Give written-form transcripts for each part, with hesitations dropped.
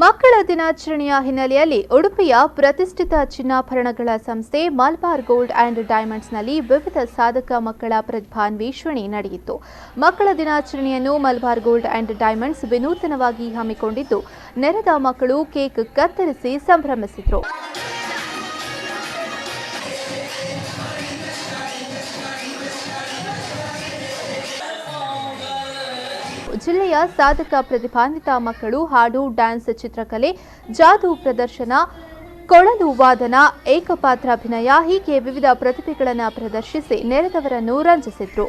ಮಕ್ಕಳ ದಿನಾಚರಣೆಯ ಹಿನ್ನೆಲೆಯಲ್ಲಿ ಉಡುಪಿಯ ಪ್ರತಿಷ್ಠಿತ ಚಿನ್ನಾಭರಣಗಳ ಸಂಸ್ಥೆ ಮಲಬಾರ್ ಗೋಲ್ಡ್ ಅಂಡ್ ಡೈಮಂಡ್ಸ್ನಲ್ಲಿ ವಿವಿಧ ಸಾಧಕ ಮಕ್ಕಳ ಪ್ರತಿಭಾನ್ವೇಷಣೆ ನಡೆಯಿತು. ಮಕ್ಕಳ ದಿನಾಚರಣೆಯನ್ನು ಮಲಬಾರ್ ಗೋಲ್ಡ್ ಅಂಡ್ ಡೈಮಂಡ್ಸ್ ವಿನೂತನವಾಗಿ ಹಮ್ಮಿಕೊಂಡಿದ್ದು, ನೆರೆದ ಮಕ್ಕಳು ಕೇಕ್ ಕತ್ತರಿಸಿ ಸಂಭ್ರಮಿಸಿದರು. ಜಿಲ್ಲೆಯ ಸಾಧಕ ಪ್ರತಿಭಾನ್ವಿತ ಮಕ್ಕಳು ಹಾಡು, ಡ್ಯಾನ್ಸ್, ಚಿತ್ರಕಲೆ, ಜಾದೂ ಪ್ರದರ್ಶನ, ಕೊಳಲು ವಾದನ, ಏಕಪಾತ್ರಾಭಿನಯ ಹೀಗೆ ವಿವಿಧ ಪ್ರತಿಭೆಗಳನ್ನು ಪ್ರದರ್ಶಿಸಿ ನೆರೆದವರನ್ನು ರಂಜಿಸಿದ್ರು.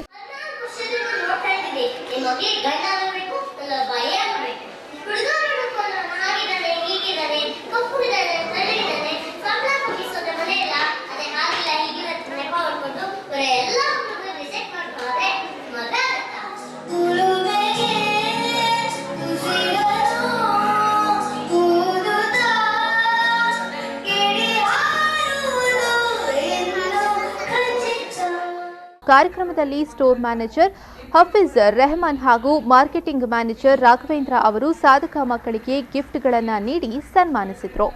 ಕಾರ್ಯಕ್ರಮದಲ್ಲಿ ಸ್ಟೋರ್ ಮ್ಯಾನೇಜರ್ ಹಫೀಜ್ ರೆಹಮಾನ್ ಹಾಗೂ ಮಾರ್ಕೆಟಿಂಗ್ ಮ್ಯಾನೇಜರ್ ರಾಘವೇಂದ್ರ ಅವರು ಸಾಧಕ ಮಕ್ಕಳಿಗೆ ಗಿಫ್ಟ್ಗಳನ್ನು ನೀಡಿ ಸನ್ಮಾನಿಸಿದರು.